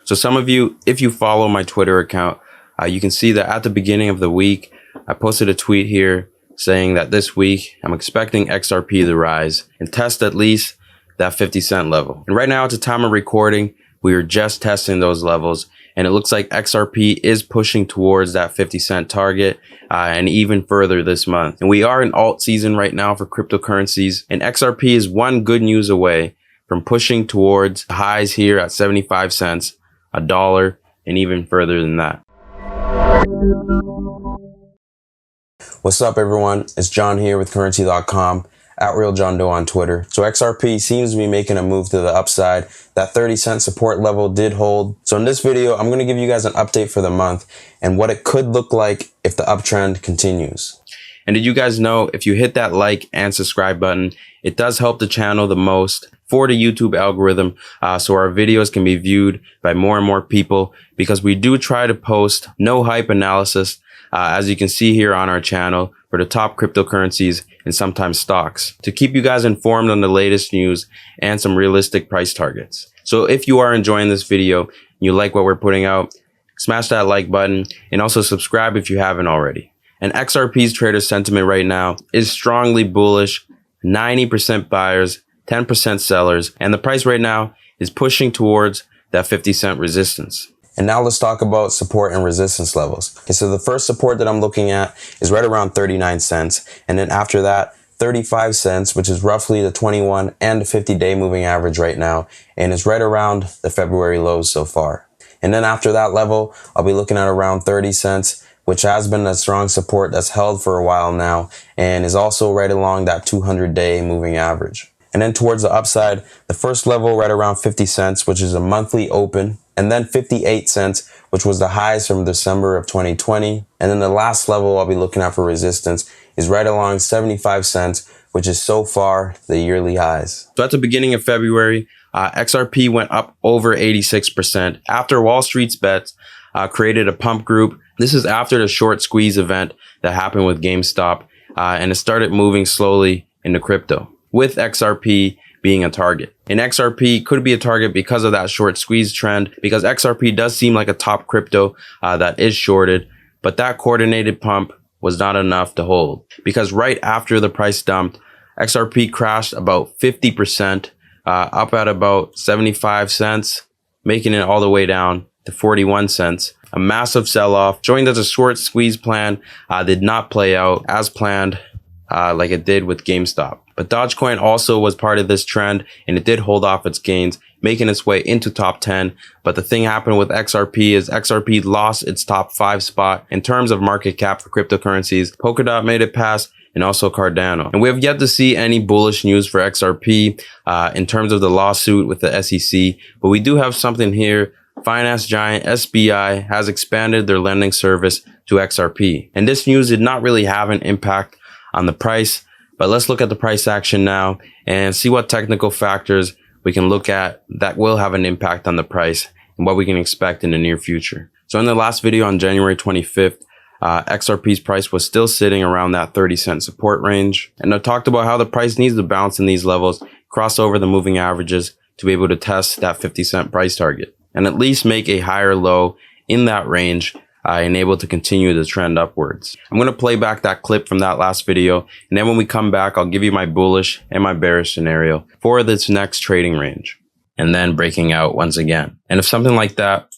So some of you, if you follow my Twitter account, you can see that at the beginning of the week, I posted a tweet here saying that this week I'm expecting XRP to rise and test at least that 50-cent level. And right now at the time of recording, we are just testing those levels, and it looks like XRP is pushing towards that 50-cent target and even further this month. And we are in alt season right now for cryptocurrencies, and XRP is one good news away from pushing towards highs here at 75 cents, $1, and even further than that. What's up, everyone? It's John here with Currency.com, @RealJohnDoe on Twitter. So XRP seems to be making a move to the upside. That 30-cent support level did hold. So in this video, I'm going to give you guys an update for the month and what it could look like if the uptrend continues. And did you guys know if you hit that like and subscribe button, it does help the channel the most for the YouTube algorithm, so our videos can be viewed by more and more people, because we do try to post no hype analysis, as you can see here on our channel, for the top cryptocurrencies and sometimes stocks, to keep you guys informed on the latest news and some realistic price targets. So if you are enjoying this video and you like what we're putting out, smash that like button and also subscribe if you haven't already. And XRP's trader sentiment right now is strongly bullish, 90% buyers, 10% sellers, and the price right now is pushing towards that 50-cent resistance. And now let's talk about support and resistance levels. Okay, so the first support that I'm looking at is right around 39 cents. And then after that, 35 cents, which is roughly the 21 and the 50-day moving average right now. And it's right around the February lows so far. And then after that level, I'll be looking at around 30 cents, which has been a strong support that's held for a while now and is also right along that 200-day moving average. And then towards the upside, the first level right around 50 cents, which is a monthly open, and then 58 cents, which was the highs from December of 2020. And then the last level I'll be looking at for resistance is right along 75 cents, which is so far the yearly highs. So at the beginning of February, XRP went up over 86% after Wall Street's bets created a pump group. This is after the short squeeze event that happened with GameStop, and it started moving slowly into crypto, with XRP being a target. And XRP could be a target because of that short squeeze trend, because XRP does seem like a top crypto that is shorted, but that coordinated pump was not enough to hold, because right after the price dumped, XRP crashed about 50%, up at about 75 cents, making it all the way down to 41 cents. A massive sell-off, showing that the short squeeze plan did not play out as planned like it did with GameStop. But Dogecoin also was part of this trend, and it did hold off its gains, making its way into top 10. But the thing happened with XRP is XRP lost its top 5 spot in terms of market cap for cryptocurrencies. Polkadot made it past, and also Cardano. And we have yet to see any bullish news for XRP in terms of the lawsuit with the SEC. But we do have something here. Finance giant SBI has expanded their lending service to XRP. And this news did not really have an impact on the price. But let's look at the price action now and see what technical factors we can look at that will have an impact on the price and what we can expect in the near future. So in the last video on January 25th, XRP's price was still sitting around that 30-cent support range. And I talked about how the price needs to bounce in these levels, cross over the moving averages to be able to test that 50-cent price target, and at least make a higher low in that range and able to continue the trend upwards. I'm going to play back that clip from that last video, and then when we come back, I'll give you my bullish and my bearish scenario for this next trading range, and then breaking out once again. And if something like that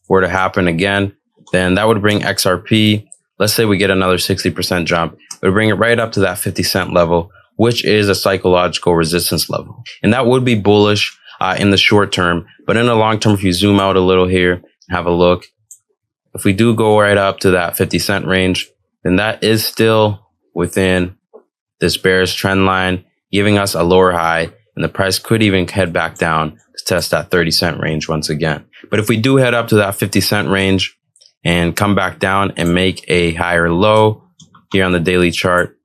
were to happen again, then that would bring XRP, let's say we get another 60% jump, it would bring it right up to that 50-cent level, which is a psychological resistance level. And that would be bullish in the short term, but in the long term, if you zoom out a little here, have a look, if we do go right up to that 50-cent range, then that is still within this bearish trend line, giving us a lower high, and the price could even head back down to test that 30-cent range once again. But if we do head up to that 50-cent range and come back down and make a higher low here on the daily chart,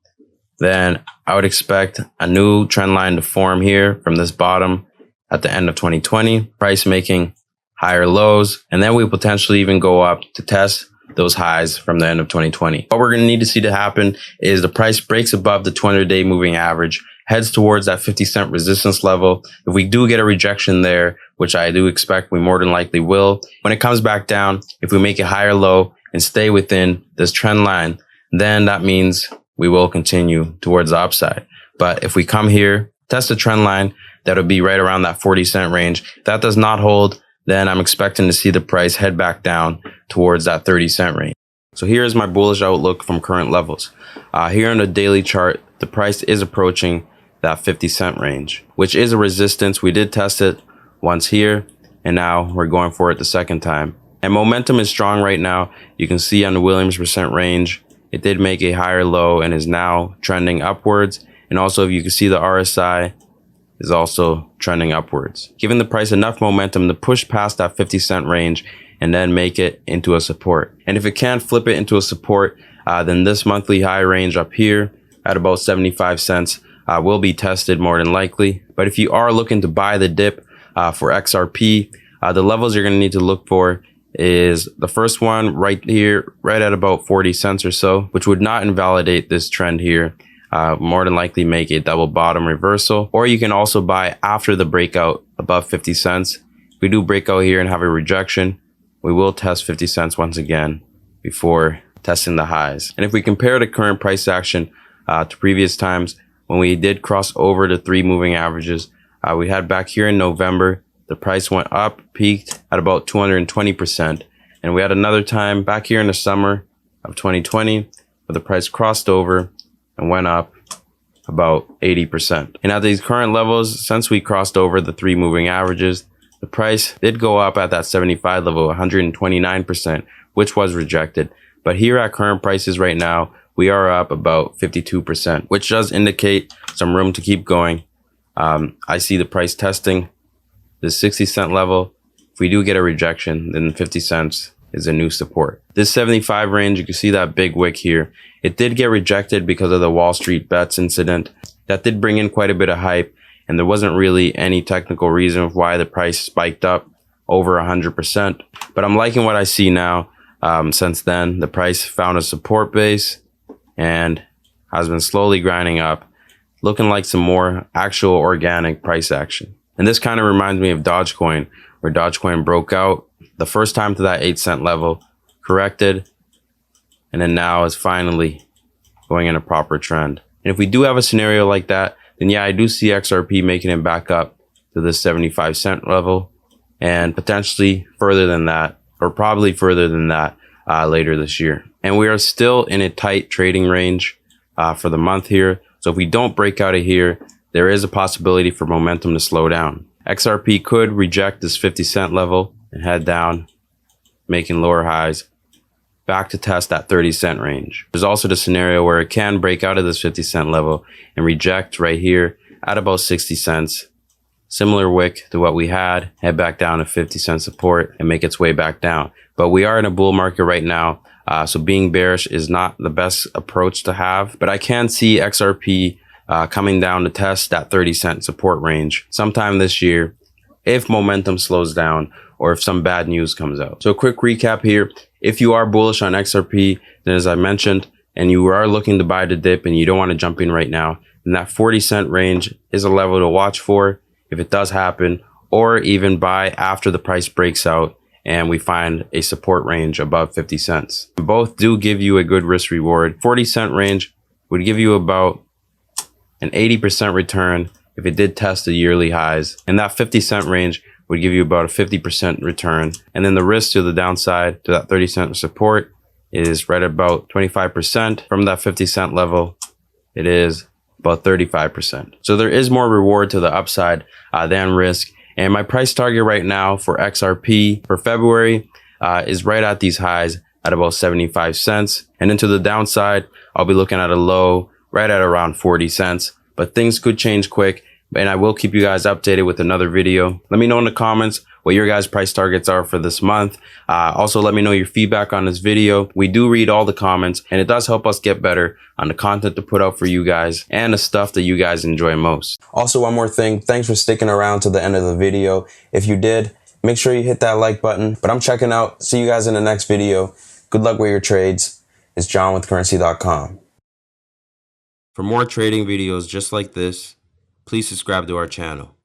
then I would expect a new trend line to form here from this bottom at the end of 2020, price making higher lows, and then we potentially even go up to test those highs from the end of 2020. What we're going to need to see to happen is the price breaks above the 200-day moving average, heads towards that 50-cent resistance level. If we do get a rejection there, which I do expect we more than likely will, when it comes back down, if we make a higher low and stay within this trend line, then that means we will continue towards the upside. But if we come here, test the trend line, that'll be right around that 40-cent range. If that does not hold, then I'm expecting to see the price head back down towards that 30-cent range. So here is my bullish outlook from current levels. Here on the daily chart, the price is approaching that 50-cent range, which is a resistance. We did test it once here, and now we're going for it the second time. And momentum is strong right now. You can see on the Williams percent range, it did make a higher low and is now trending upwards. And also, if you can see, the RSI is also trending upwards, giving the price enough momentum to push past that 50-cent range and then make it into a support. And if it can flip it into a support, then this monthly high range up here at about 75 cents will be tested more than likely. But if you are looking to buy the dip for XRP, the levels you're going to need to look for is the first one right here, right at about 40 cents or so, which would not invalidate this trend here. More than likely make a double bottom reversal, or you can also buy after the breakout above 50 cents. If we do break out here and have a rejection, we will test 50 cents once again before testing the highs. And if we compare the current price action to previous times when we did cross over the 3 moving averages, we had back here in November, the price went up, peaked at about 220%. And we had another time back here in the summer of 2020 where the price crossed over and went up about 80%. And at these current levels, since we crossed over the 3 moving averages, the price did go up at that 75 level, 129%, which was rejected. But here at current prices right now, we are up about 52%, which does indicate some room to keep going. I see the price testing the 60-cent level. If we do get a rejection, then 50 cents is a new support. This 75 range, you can see that big wick here. It did get rejected because of the Wall Street bets incident. That did bring in quite a bit of hype, and there wasn't really any technical reason why the price spiked up over 100%. But I'm liking what I see now. Since then, the price found a support base and has been slowly grinding up, looking like some more actual organic price action. And this kind of reminds me of Dogecoin, where Dogecoin broke out the first time to that 8-cent level, corrected, and then now is finally going in a proper trend. And if we do have a scenario like that, then yeah, I do see XRP making it back up to the 75-cent level and potentially further than that, or probably further than that later this year. And we are still in a tight trading range for the month here. So if we don't break out of here, there is a possibility for momentum to slow down. XRP could reject this 50-cent level and head down, making lower highs, back to test that 30-cent range. There's also the scenario where it can break out of this 50-cent level and reject right here at about 60 cents. Similar wick to what we had, head back down to 50-cent support and make its way back down. But we are in a bull market right now, so being bearish is not the best approach to have. But I can see XRP coming down to test that 30-cent support range sometime this year if momentum slows down or if some bad news comes out. So a quick recap here. If you are bullish on XRP, then as I mentioned, and you are looking to buy the dip and you don't want to jump in right now, then that 40-cent range is a level to watch for if it does happen, or even buy after the price breaks out and we find a support range above 50 cents. Both do give you a good risk reward. 40-cent range would give you about an 80% return if it did test the yearly highs, and that 50-cent range would give you about a 50% return. And then the risk to the downside to that 30-cent support is right about 25%. From that 50-cent level, it is about 35%. So there is more reward to the upside than risk. And my price target right now for XRP for February is right at these highs at about 75 cents. And into the downside, I'll be looking at a low right at around 40 cents. But things could change quick, and I will keep you guys updated with another video. Let me know in the comments what your guys' price targets are for this month. Also, let me know your feedback on this video. We do read all the comments, and it does help us get better on the content to put out for you guys and the stuff that you guys enjoy most. Also, one more thing. Thanks for sticking around to the end of the video. If you did, make sure you hit that like button. But I'm checking out. See you guys in the next video. Good luck with your trades. It's John with Currency.com. For more trading videos just like this, please subscribe to our channel.